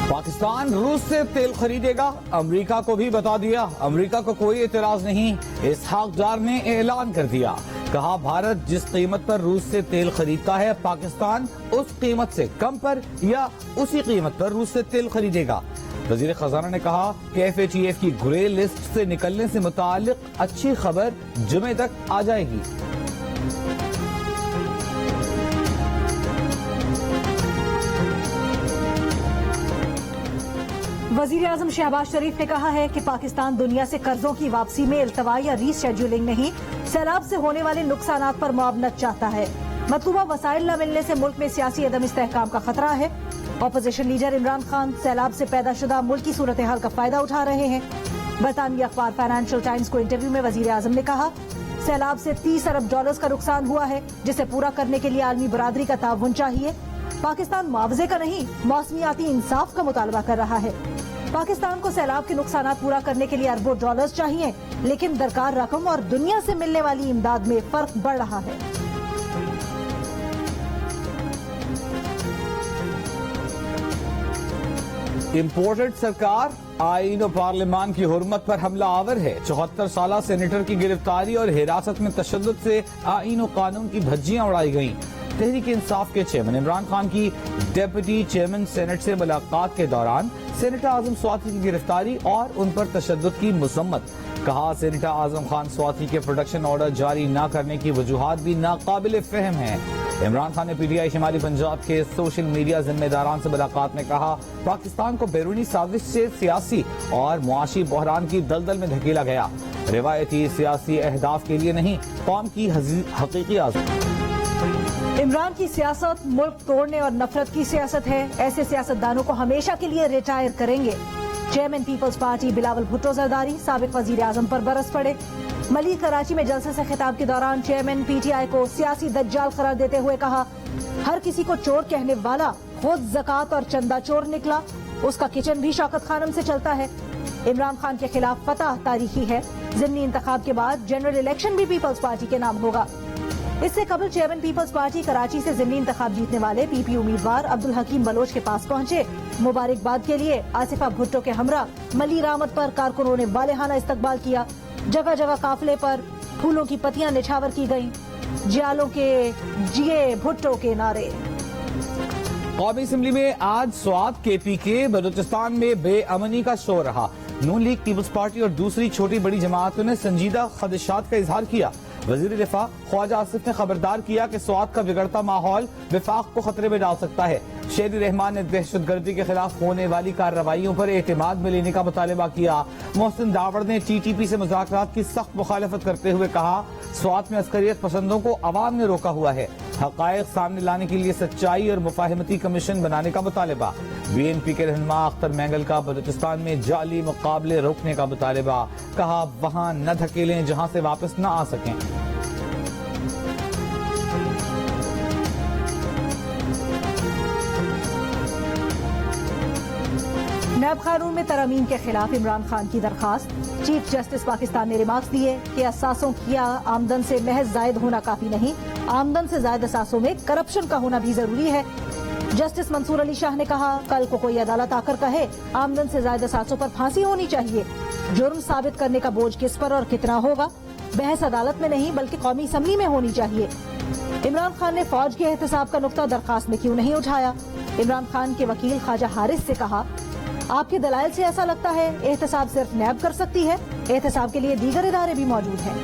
پاکستان روس سے تیل خریدے گا، امریکہ کو بھی بتا دیا، امریکہ کو کوئی اعتراض نہیں، اسحاق ڈار نے اعلان کر دیا، کہا بھارت جس قیمت پر روس سے تیل خریدتا ہے پاکستان اس قیمت سے کم پر یا اسی قیمت پر روس سے تیل خریدے گا۔ وزیر خزانہ نے کہا کہ FATF کی گرے لسٹ سے نکلنے سے متعلق اچھی خبر جمعے تک آ جائے گی۔ وزیر اعظم شہباز شریف نے کہا ہے کہ پاکستان دنیا سے قرضوں کی واپسی میں التوا یا ری شیڈولنگ نہیں، سیلاب سے ہونے والے نقصانات پر معاونت چاہتا ہے۔ مطلوبہ وسائل نہ ملنے سے ملک میں سیاسی عدم استحکام کا خطرہ ہے۔ اپوزیشن لیڈر عمران خان سیلاب سے پیدا شدہ ملکی صورتحال کا فائدہ اٹھا رہے ہیں۔ برطانوی اخبار فائنینشل ٹائمز کو انٹرویو میں وزیر اعظم نے کہا سیلاب سے $30 ارب کا نقصان ہوا ہے، جسے پورا کرنے کے لیے عالمی برادری کا تعاون چاہیے۔ پاکستان معاوضے کا نہیں، موسمیاتی انصاف کا مطالبہ کر رہا ہے۔ پاکستان کو سیلاب کے نقصانات پورا کرنے کے لیے اربوں ڈالرز چاہیے، لیکن درکار رقم اور دنیا سے ملنے والی امداد میں فرق بڑھ رہا ہے۔ امپورٹڈ سرکار آئین و پارلیمان کی حرمت پر حملہ آور ہے۔ 74 سالہ سینیٹر کی گرفتاری اور حراست میں تشدد سے آئین و قانون کی دھجیاں اڑائی گئیں۔ تحریک انصاف کے چیئرمین عمران خان کی ڈیپٹی چیئرمین سینٹ سے ملاقات کے دوران سینیٹر اعظم سواتی کی گرفتاری اور ان پر تشدد کی مذمت، کہا سینیٹر اعظم خان سواتی کے پروٹیکشن آرڈر جاری نہ کرنے کی وجوہات بھی ناقابل فہم ہیں۔ عمران خان نے PTI شمالی پنجاب کے سوشل میڈیا ذمہ داران سے ملاقات میں کہا پاکستان کو بیرونی سازش سے سیاسی اور معاشی بحران کی دلدل میں دھکیلا گیا، روایتی سیاسی اہداف کے لیے نہیں، قوم کی حقیقی آزادی۔ عمران کی سیاست ملک توڑنے اور نفرت کی سیاست ہے، ایسے سیاستدانوں کو ہمیشہ کے لیے ریٹائر کریں گے۔ Chairman Peoples Party Bilawal Bhutto Zardari سابق وزیر اعظم پر برس پڑے۔ ملی کراچی میں جلسے سے خطاب کے دوران چیئرمین PTI کو سیاسی دجال قرار دیتے ہوئے کہا ہر کسی کو چور کہنے والا خود زکوٰۃ اور چندہ چور نکلا، اس کا کچن بھی شوکت خانم سے چلتا ہے۔ عمران خان کے خلاف فتح تاریخی ہے، ضمنی انتخاب کے بعد جنرل الیکشن بھی پیپلز پارٹی کے نام ہوگا۔ اس سے قبل چیئرمین پیپلز پارٹی کراچی سے ضمنی انتخاب جیتنے والے PP امیدوار عبدالحکیم بلوچ کے پاس پہنچے۔ مبارکباد کے لیے آصفہ بھٹو کے ہمراہ ملی رامت پر کارکنوں نے والہانہ استقبال کیا، جگہ جگہ قافلے پر پھولوں کی پتیاں نچھاور کی گئیں، جیالوں کے جیے بھٹو کے نعرے۔ قومی اسمبلی میں آج سوات KP کے بلوچستان میں بے امنی کا شور رہا۔ نون لیگ، پیپلز پارٹی اور دوسری چھوٹی بڑی جماعتوں نے سنجیدہ خدشات کا اظہار کیا۔ وزیر دفاع خواجہ آصف نے خبردار کیا کہ سوات کا بگڑتا ماحول وفاق کو خطرے میں ڈال سکتا ہے۔ شیری رحمان نے دہشت گردی کے خلاف ہونے والی کارروائیوں پر اعتماد میں لینے کا مطالبہ کیا۔ محسن داوڑ نے TTP سے مذاکرات کی سخت مخالفت کرتے ہوئے کہا سوات میں عسکریت پسندوں کو عوام نے روکا ہوا ہے، حقائق سامنے لانے کے لیے سچائی اور مفاہمتی کمیشن بنانے کا مطالبہ۔ BNP کے رہنما اختر مینگل کا بلوچستان میں جعلی مقابلے روکنے کا مطالبہ، کہا وہاں نہ دھکیلیں جہاں سے واپس نہ آ سکیں۔ نیب قانون میں ترامیم کے خلاف عمران خان کی درخواست، چیف جسٹس پاکستان نے ریمارکس دیے کہ اثاثوں کی آمدن سے محض زائد ہونا کافی نہیں، آمدن سے زائد اثاثوں میں کرپشن کا ہونا بھی ضروری ہے۔ جسٹس منصور علی شاہ نے کہا کل کو کوئی عدالت آ کر کہے آمدن سے زائد اثاثوں پر پھانسی ہونی چاہیے، جرم ثابت کرنے کا بوجھ کس پر اور کتنا ہوگا، بحث عدالت میں نہیں بلکہ قومی اسمبلی میں ہونی چاہیے۔ عمران خان نے فوج کے احتساب کا نقطہ درخواست میں کیوں نہیں اٹھایا؟ عمران خان کے وکیل خواجہ حارث سے کہا آپ کے دلائل سے ایسا لگتا ہے احتساب صرف نیب کر سکتی ہے، احتساب کے لیے دیگر ادارے بھی موجود ہیں۔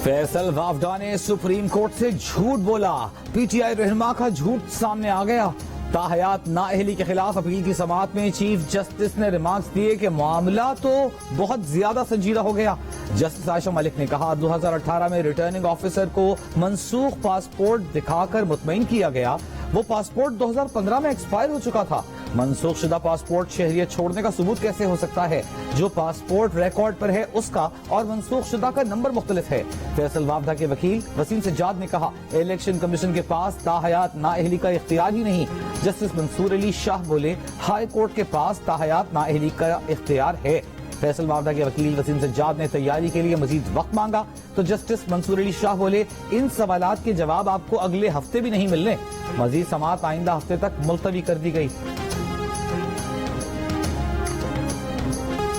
فیصل وافدہ نے سپریم کورٹ سے جھوٹ بولا، PTI رہنما کا جھوٹ سامنے آ گیا۔ تاحیات نااہلی کے خلاف اپیل کی سماعت میں چیف جسٹس نے ریمارکس دیے کہ معاملہ تو بہت زیادہ سنجیدہ ہو گیا۔ جسٹس عائشہ ملک نے کہا 2018 میں ریٹرننگ آفیسر کو منسوخ پاسپورٹ دکھا کر مطمئن کیا گیا، وہ پاسپورٹ 2015 میں ایکسپائر ہو چکا تھا۔ منسوخ شدہ پاسپورٹ شہریت چھوڑنے کا ثبوت کیسے ہو سکتا ہے؟ جو پاسپورٹ ریکارڈ پر ہے اس کا اور منسوخ شدہ کا نمبر مختلف ہے۔ فیصل وافدہ کے وکیل وسیم سجاد نے کہا الیکشن کمیشن کے پاس تاحیات نااہلی کا اختیار ہی نہیں۔ جسٹس منصور علی شاہ بولے ہائی کورٹ کے پاس تاحیات نااہلی کا اختیار ہے۔ फैसल वावडा के वकील वसीम सज्जाद ने तैयारी के लिए मजीद वक्त मांगा तो जस्टिस मंसूर अली शाह बोले, इन सवालात के जवाब आपको अगले हफ्ते भी नहीं मिलने। मजीद समाअत आइंदा हफ्ते तक मुलतवी कर दी गई।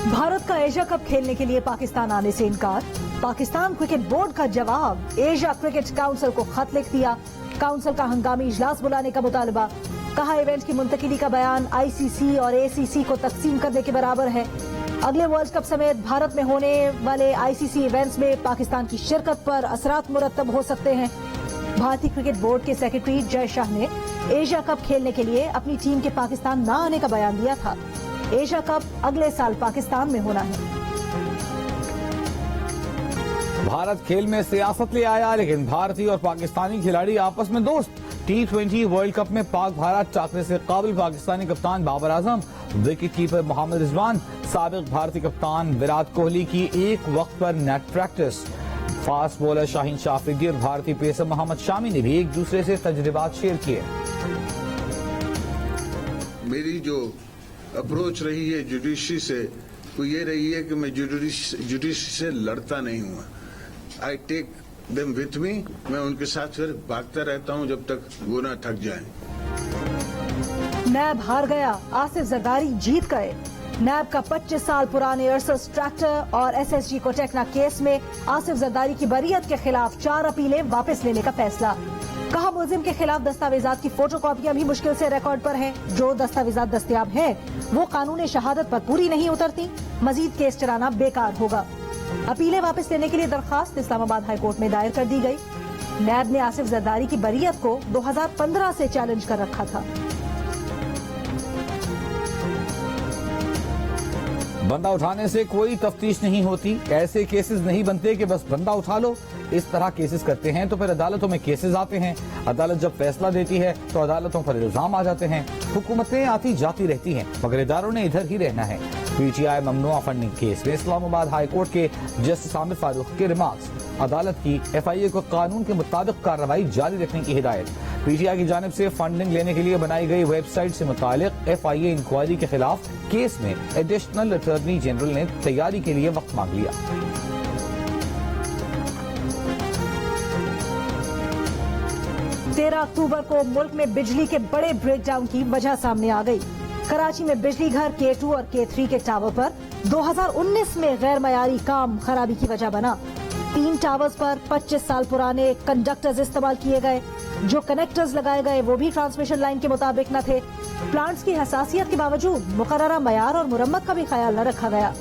भारत का एशिया कप खेलने के लिए पाकिस्तान आने से इनकार। पाकिस्तान क्रिकेट बोर्ड का जवाब, एशिया क्रिकेट काउंसिल को खत लिख दिया। काउंसिल का हंगामी इजलास बुलाने का मुतालबा। कहा इवेंट की मुंतकिली का बयान आईसीसी और एसीसी को तकसीम करने के बराबर है। अगले वर्ल्ड कप समेत भारत में होने वाले आईसीसी इवेंट्स में पाकिस्तान की शिरकत पर असरात मुरतब हो सकते हैं। भारतीय क्रिकेट बोर्ड के सेक्रेटरी जय शाह ने एशिया कप खेलने के लिए अपनी टीम के पाकिस्तान न आने का बयान दिया था। एशिया कप अगले साल पाकिस्तान में होना है। भारत खेल में सियासत ले आया, लेकिन भारतीय और पाकिस्तानी खिलाड़ी आपस में दोस्त। T20 वर्ल्ड कप में पाक भारत टाकरे से काबिल पाकिस्तानी कप्तान बाबर आजम, विकेट कीपर मोहम्मद रिजवान, साबिक भारतीय कप्तान विराट कोहली की एक वक्त पर net practice. Fast bowler Shaheen Shah Afridi और भारतीय पेसर मोहम्मद शामी ने भी एक दूसरे से तजुर्बात शेयर किए। मेरी जो अप्रोच रही है जुडिशरी से वो ये रही है कि मैं जुडिशरी से लड़ता नहीं हूँ। I take them with me, मैं उनके साथ फिर भागता रहता हूँ जब तक वो ना थक जाए। नैब हार गया, आसिफ जरदारी जीत गए। नैब का 25 साल पुराने अर्सस ट्रैक्टर और एसएसजी कोटेकना केस में आसिफ जरदारी की बरीयत के खिलाफ 4 अपीलें वापस लेने का फैसला। कहा मुलजिम के खिलाफ दस्तावेजात की फोटोकॉपियां भी मुश्किल से रिकॉर्ड पर हैं। जो दस्तावेजात दस्तयाब हैं वो कानून शहादत पर पूरी नहीं उतरती। मजीद केस चलाना बेकार होगा। अपीलें वापस लेने के लिए दरखास्त इस्लामाबाद हाई कोर्ट में दायर कर दी गई। नैब ने आसिफ जरदारी की बरीयत को 2015 से चैलेंज कर रखा था। बंदा उठाने से कोई तफ्तीश नहीं होती। ऐसे केसेस नहीं बनते कि बस बंदा उठा लो। इस तरह केसेस करते हैं तो फिर अदालतों में केसेस आते हैं। अदालत जब फैसला देती है तो अदालतों पर इल्जाम आ जाते हैं। हुकूमतें आती जाती रहती हैं, मगर इदारों ने इधर ही रहना है। पीटीआई ममनुआ फंडिंग केस में इस्लामाबाद हाई कोर्ट के जस्टिस आमिर फारूक के रिमार्क्स। अदालत की एफआईए को कानून के मुताबिक कार्रवाई जारी रखने की हिदायत। पीटीआई की जानिब से फंडिंग लेने के लिए बनाई गई वेबसाइट से मुतालिक एफआईए इंक्वायरी के खिलाफ केस में एडिशनल अटॉर्नी जनरल ने तैयारी के लिए वक्त मांग लिया। 13 अक्टूबर को मुल्क में बिजली के बड़े ब्रेकडाउन की वजह सामने आ गई। कराची में बिजली घर K2 और K3 के टावर पर 2019 में गैर मयारी काम खराबी की वजह बना। 3 टावर्स पर 25 साल पुराने कंडक्टर्स इस्तेमाल किए गए। जो कनेक्टर्स लगाए गए वो भी ट्रांसमिशन लाइन के मुताबिक न थे। प्लांट्स की हसासियत के बावजूद मुकर्ररा मयार और मुरम्मत का भी ख्याल न रखा गया।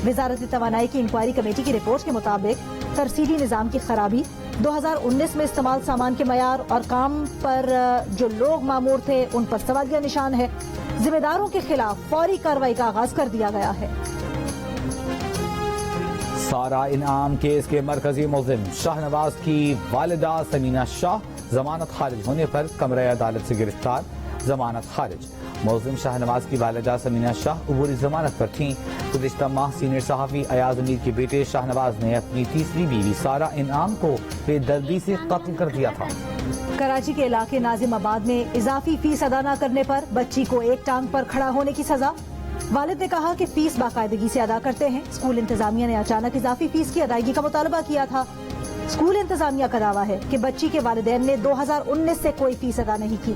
वजारत तवानाई की इंक्वायरी कमेटी की रिपोर्ट के मुताबिक तरसीली निजाम की खराबी, 2019 में इस्तेमाल सामान के मयार और काम पर जो लोग मामूर थे उन पर सवालिया निशान है। जिम्मेदारों के खिलाफ फौरी कार्रवाई का आगाज कर दिया गया है। सारा इनाम केस के मरकजी मुल्जिम शाहनवाज की वालिदा समीना शाह जमानत खारिज होने पर कमरे अदालत से गिरफ्तार। जमानत खारिज। मुल्जिम शाहनवाज की वालिदा समीना शाह अबूरी जमानत पर थीं। गुज़िश्ता माह सीनियर सहाफ़ी अयाज अमीर के बेटे शाहनवाज ने अपनी तीसरी बीवी सारा इनाम को बेदर्दी से कत्ल कर दिया था। कराची के इलाके नाजिमाबाद में इजाफी फीस अदा न करने पर बच्ची को एक टांग पर खड़ा होने की सजा। वालिद ने कहा कि फीस बाकायदगी से अदा करते हैं। स्कूल इंतजामिया ने अचानक इजाफी फीस की अदायगी का मुतालबा किया था। स्कूल इंतजामिया का दावा है कि बच्ची के वालिदैन ने 2019 से कोई फीस अदा नहीं की।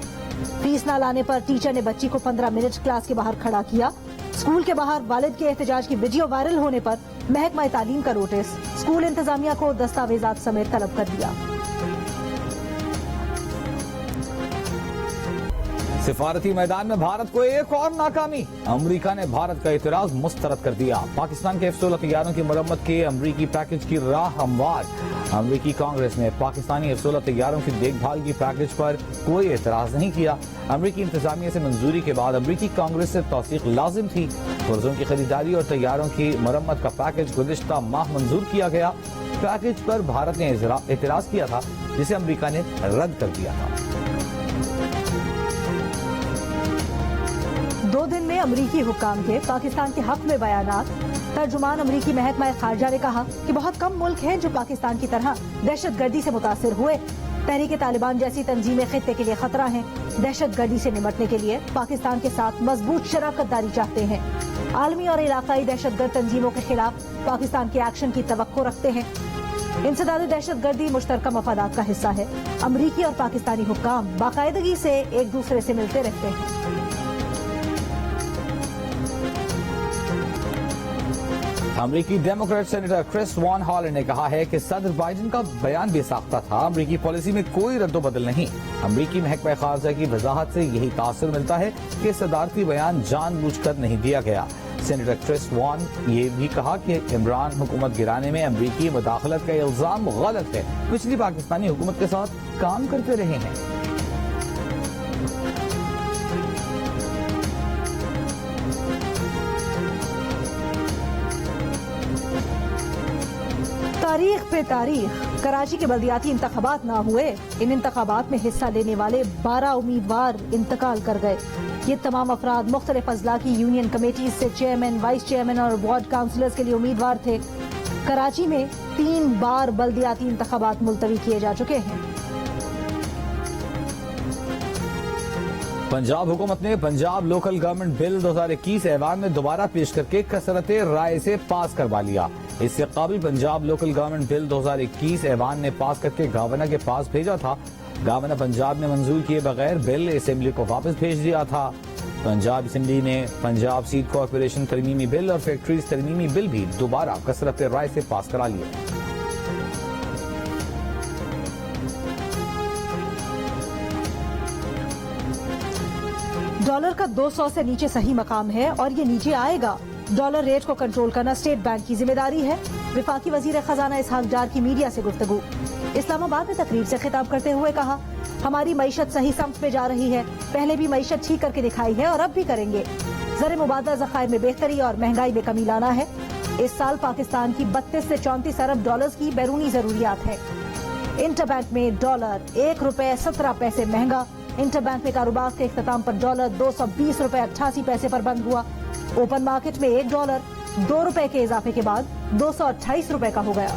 फीस न लाने पर टीचर ने बच्ची को 15 मिनट क्लास के बाहर खड़ा किया। स्कूल के बाहर वालिद के एहतजाज की वीडियो वायरल होने पर महकमा तालीम का नोटिस। स्कूल इंतजामिया को दस्तावेजात समेत तलब कर दिया। सिफारती मैदान में भारत को एक और नाकामी। अमेरिका ने भारत का एतराज मुस्तरद कर दिया। पाकिस्तान के F-16 तैयारों की मरम्मत के अमरीकी पैकेज की राह हमवार। अमरीकी कांग्रेस ने पाकिस्तानी F-16 तैयारों की देखभाल की पैकेज पर कोई एतराज नहीं किया। अमरीकी इंतजामिया से मंजूरी के बाद अमरीकी कांग्रेस से तौसीक लाजिम थी। पुर्जों की खरीदारी और तैयारों की मरम्मत का पैकेज गुज़िश्ता माह मंजूर किया गया। पैकेज पर भारत ने एतराज किया था, जिसे अमरीका ने रद्द कर दिया था। 2 दिन में अमरीकी हुक्काम के पाकिस्तान के हक में बयानात। तर्जुमान अमरीकी महकमा खारजा ने कहा कि बहुत कम मुल्क हैं जो पाकिस्तान की तरह दहशतगर्दी से मुतासिर हुए। तहरीक तालिबान जैसी तंजीमें खित्ते के लिए खतरा हैं। दहशतगर्दी से निपटने के लिए पाकिस्तान के साथ मजबूत शराकत दारी चाहते हैं। आलमी और इलाकाई दहशतगर्द तंजीमों के खिलाफ पाकिस्तान के एक्शन की तवक्को रखते हैं। इंसदाद दहशतगर्दी मुश्तरका मफादात का हिस्सा है। अमरीकी और पाकिस्तानी हुक्काम बाकायदगी से एक दूसरे से मिलते रहते हैं। अमरीकी डेमोक्रेट सेनेटर क्रिस वॉन हॉलर ने कहा है कि सदर बाइडेन का बयान बेसाख्ता था। अमरीकी पॉलिसी में कोई रद्दोबदल नहीं। अमरीकी महकमा खारजा की वजाहत से यही तासर मिलता है कि सदारती बयान जानबूझकर नहीं दिया गया। सेनेटर क्रिस वॉन ये भी कहा कि इमरान हुकूमत गिराने में अमरीकी मुदाखलत का इल्जाम गलत है। पिछली पाकिस्तानी हुकूमत के साथ काम करते रहे हैं। तारीख पे तारीख कराची के बल्दियाती इंतखाबात ना हुए। इन इंतखाबात में हिस्सा लेने वाले 12 उम्मीदवार इंतकाल कर गए। ये तमाम अफराद मुख्तलिफ अजला की यूनियन कमेटीज से चेयरमैन, वाइस चेयरमैन और वार्ड काउंसिलर्स के लिए उम्मीदवार थे। कराची में 3 बार बल्दियाती इंतखाबात मुलतवी किए जा चुके हैं। पंजाब हुकूमत ने पंजाब लोकल गवर्नमेंट बिल 2021 ऐवान में दोबारा पेश करके कसरत राय से पास करवा लिया। इससे काबिल पंजाब लोकल गवर्नमेंट बिल 2021 ऐवान ने पास करके गवर्नर के पास भेजा था। गवर्नर पंजाब ने मंजूर किए बगैर बिल असेंबली को वापस भेज दिया था। पंजाब असेंबली ने पंजाब सीड कॉरपोरेशन तरमीमी बिल और फैक्ट्रीज तरमीमी बिल भी दोबारा कसरत राय से पास करा लिए। डॉलर का 200 से नीचे सही मकाम है और ये नीचे आएगा। डॉलर रेट को कंट्रोल करना स्टेट बैंक की जिम्मेदारी है। विफाकी वजीर खजाना इसहाक डार की मीडिया से गुफ्तगू। इस्लामाबाद में तकरीर से खिताब करते हुए कहा, हमारी मईशत सही समत पे जा रही है। पहले भी मईशत ठीक करके दिखाई है और अब भी करेंगे। ज़र मुबादला ज़खायर में बेहतरी और महंगाई में कमी लाना है। इस साल पाकिस्तान की 32 से 34 अरब डॉलर की बैरूनी जरूरियात है। इंटरबैंक में डॉलर 1 रुपए 17 पैसे महंगा। इंटरबैंक में कारोबार के इख्तिताम पर डॉलर 220 रुपए 88 पैसे पर बंद हुआ। ओपन मार्केट में 1 डॉलर 2 रुपए के इजाफे के बाद 228 रुपए का हो गया।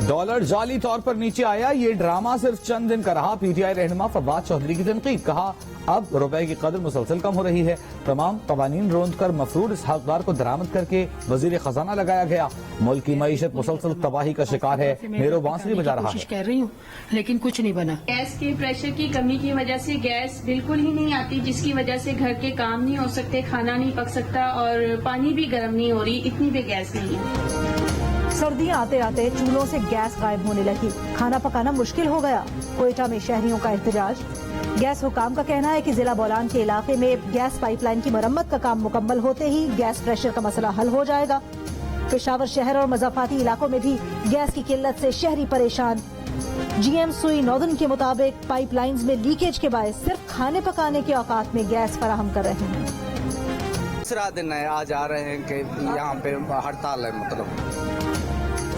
डॉलर जाली तौर पर नीचे आया, ये ड्रामा सिर्फ चंद दिन का रहा। पीटीआई रहनुमा फवाद चौधरी की तनकीद। कहा, अब रुपए की कदर मुसलसल कम हो रही है। तमाम कवानीन रोंद कर मफरूद इसहाक डार को दरामद करके वजीर खजाना लगाया गया। मुल्क की मईशत मुसलसल तबाही का शिकार है। मेरो बांसुरी बजा रहा है। कर रही हूँ लेकिन कुछ नहीं बना। गैस के प्रेशर की कमी की वजह से गैस बिल्कुल ही नहीं आती, जिसकी वजह से घर के काम नहीं हो सकते, खाना नहीं पक सकता और पानी भी गर्म नहीं हो रही। इतनी भी गैस नहीं है। सर्दियां आते आते चूल्हों से गैस गायब होने लगी। खाना पकाना मुश्किल हो गया। कोयटा में शहरियों का एहतजाज। गैस हुकाम का कहना है कि जिला बोलान के इलाके में गैस पाइपलाइन की मरम्मत का काम मुकम्मल होते ही गैस प्रेशर का मसला हल हो जाएगा। पेशावर शहर और मज़ाफाती इलाकों में भी गैस की किल्लत से शहरी परेशान। जीएम सुई नॉर्दर्न के मुताबिक पाइपलाइंस में लीकेज के बायस सिर्फ खाने पकाने के औकात में गैस फराहम कर रहे हैं। दूसरा दिन है, आज आ रहे हैं कि यहाँ पे हड़ताल है। मतलब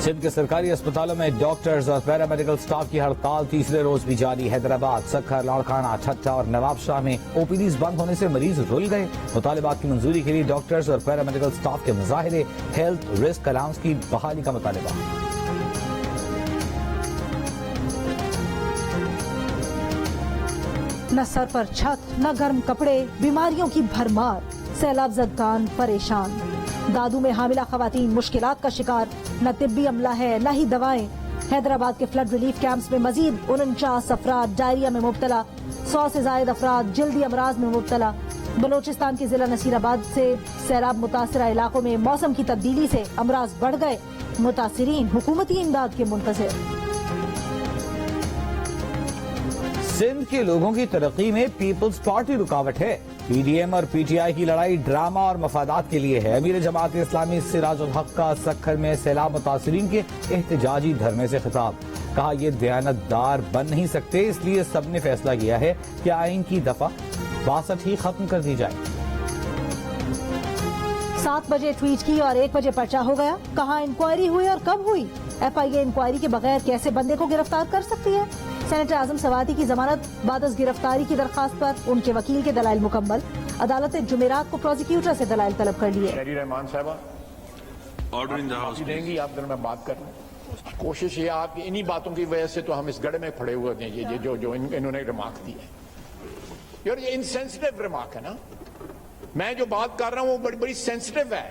सिंध के सरकारी अस्पतालों में डॉक्टर्स और पैरामेडिकल स्टाफ की हड़ताल तीसरे रोज भी जारी। हैदराबाद, सक्खर, लाड़काना, ठट्टा और नवाबशाह में ओपीडीज बंद होने से मरीज रुल गए। मुतालिबात की मंजूरी के लिए डॉक्टर्स और पैरामेडिकल स्टाफ के मुजाहिरे। हेल्थ रिस्क अलाउंस की बहाली का मुतालिबा। न सर पर छत, न गर्म कपड़े, बीमारियों की भरमार। सैलाब ज़दगान परेशान। दादू में हामिला खवातीन मुश्किलात का शिकार। न तिब्बी अमला है न ही दवाएं। हैदराबाद के फ्लड रिलीफ कैंप्स में मजीद 49 अफराद डायरिया में मुब्तला। 100 से ज्यादा अफराद जल्दी अमराज में मुब्तला। बलोचिस्तान के जिला नसीराबाद से सैलाब मुतासरा इलाकों में मौसम की तब्दीली से अमराज बढ़ गए। मुतासिरीन हुकूमती इमदाद के मुंतज़िर। सिंध के लोगों की तरक्की में पीपल्स पार्टी रुकावट है। पीडीएम और पीटीआई की लड़ाई ड्रामा और मफादात के लिए है। अमीर जमात इस्लामी सिराजुल हक का सक्खर में सैलाब मुतासिरीन के एहतजाजी धरने से खिताब। कहा, ये दयानतदार बन नहीं सकते, इसलिए सबने फैसला किया है कि आइन की दफा 62 ही खत्म कर दी जाए। 7 बजे ट्वीट की और 1 बजे पर्चा हो गया। कहाँ इंक्वायरी हुई और कब हुई? FIA इंक्वायरी के बगैर कैसे बंदे को गिरफ्तार कर सकती है? सेनेटर आजम सवाती की जमानत बादस गिरफ्तारी की दरखास्त पर उनके वकील के दलाइल मुकम्मल। अदालत ने जुमेरात को प्रोसिक्यूटर से दलाइल तलब कर लिए। रहमान साहबा ऑर्डर इन द हाउस देंगी, आप दिन में बात कर लें। کوشش یہ آپ انہی باتوں کی وجہ سے تو ہم اس گڑھے میں پڑے ہوئے ہیں. یہ جو انہوں نے ریمارک دی ہے یار یہ انسینسٹیو ریمارک ہے نا. میں جو بات کر رہا ہوں وہ بڑی بڑی سینسٹیو ہے.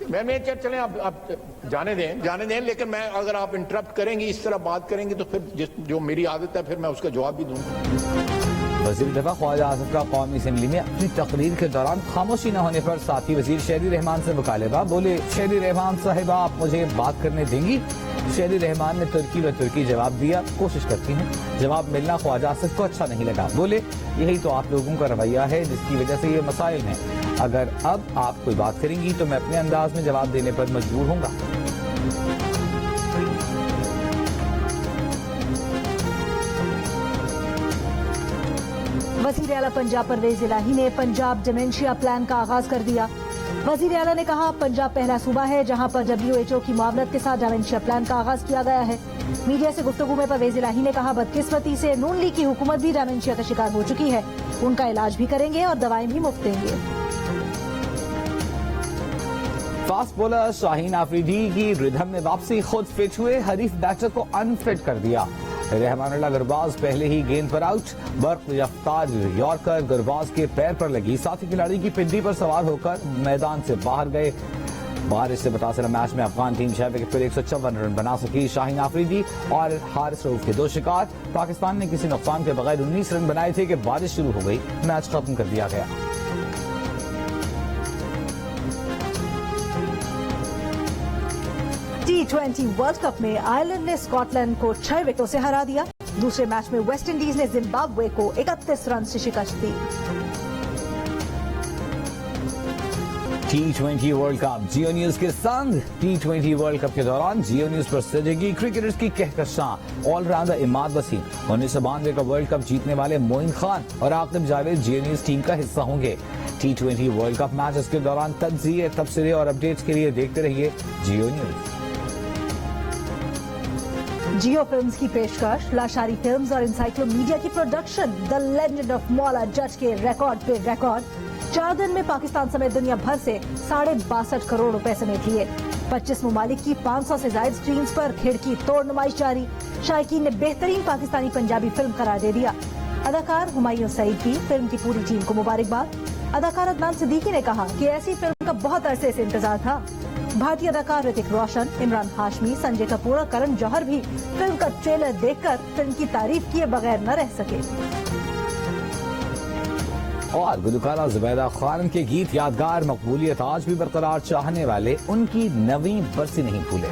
میں چلیں آپ جانے دیں لیکن میں اگر آپ انٹرپٹ کریں گی اس طرح بات کریں گی تو پھر جو میری عادت ہے پھر میں اس کا جواب بھی دوں گا. وزیر دفاع خواجہ آصف کا قومی اسمبلی میں اپنی تقریر کے دوران خاموشی نہ ہونے پر ساتھی وزیر شہری رحمان سے مکالمہ. بولے شہری رحمان صاحبہ آپ مجھے بات کرنے دیں گی؟ شہری رحمان نے ترکی جواب دیا. کوشش کرتی ہیں. جواب ملنا خواجہ آصف کو اچھا نہیں لگا. بولے یہی تو آپ لوگوں کا رویہ ہے جس کی وجہ سے یہ مسائل ہیں. اگر اب آپ کوئی بات کریں گی تو میں اپنے انداز میں جواب دینے پر مجبور ہوں گا. وزیر اعلیٰ پنجاب پرویز الہی نے پنجاب ڈیمنشیا پلان کا آغاز کر دیا. وزیر اعلیٰ نے کہا پنجاب پہلا صوبہ ہے جہاں پر WHO کی معاونت کے ساتھ ڈیمنشیا پلان کا آغاز کیا گیا ہے. میڈیا سے گفتگو میں پرویز الہی نے کہا بدقسمتی سے نون لیگ کی حکومت بھی ڈیمنشیا کا شکار ہو چکی ہے. ان کا علاج بھی کریں گے اور دوائیں بھی مفت دیں گے. فاسٹ بولر شاہین آفریدی کی ردھم میں واپسی. خود فٹ ہوئے, حریف بیٹر کو انفٹ کر دیا. رحمان اللہ گرباز پہلے ہی گیند پر آؤٹ. برق رفتار یارکر گرباز کے پیر پر لگی. ساتھی کھلاڑی کی پنڈی پر سوار ہو کر میدان سے باہر گئے. بارش سے متاثرہ میچ میں افغان ٹیم 6 وکٹ پر 154 رن بنا سکی. شاہین آفریدی اور حارث رؤف کے 2 شکار. پاکستان نے کسی نقصان کے بغیر 19 رن بنائے تھے کہ بارش شروع ہو گئی. میچ ختم کر دیا گیا. T20 ورلڈ کپ میں آئرلینڈ نے اسکاٹ لینڈ کو 6 وکٹوں سے ہرا دیا. دوسرے میچ میں ویسٹ انڈیز نے زمبابوے کو 31 رن سے شکست دی. T20 world cup Geo news کے سنگ. T20 ورلڈ کپ کے دوران جیو نیوز پر سجے گی کرکٹرز کی کہکشاں. آل راؤنڈر اماد وسیم, 1992 کا ورلڈ کپ جیتنے والے معین خان اور عاقب جاوید جیو نیوز ٹیم کا حصہ ہوں گے. T20 ورلڈ کپ میچز کے دوران تجزیے, تبصرے اور اپڈیٹس کے لیے دیکھتے رہیے جیو نیوز. جیو فلمز کی پیشکش, لاشاری فلمز اور انسائکلو میڈیا کی پروڈکشن دی لیجنڈ آف مولا جج کے ریکارڈ پہ ریکارڈ. 4 دن میں پاکستان سمیت دنیا بھر سے 62.5 کروڑ روپے سمیٹ لیے. 25 ممالک کی 500 سے زائد سکرینز پر کھڑکی توڑ نمائش جاری. شائقین نے بہترین پاکستانی پنجابی فلم قرار دے دیا. اداکار ہمایوں سعید کی فلم کی پوری ٹیم کو مبارکباد. اداکار عدنان صدیقی نے کہا کہ ایسی فلم کا بہت عرصے سے انتظار تھا. بھارتی اداکار رتک روشن, عمران ہاشمی, سنجے کپور اور کرن جوہر بھی فلم کا ٹریلر دیکھ کر فلم کی تعریف کیے بغیر نہ رہ سکے. اور گلوکارہ زبیدہ خان کے گیت یادگار, مقبولیت آج بھی برقرار, چاہنے والے ان کی 9ویں برسی نہیں بھولے.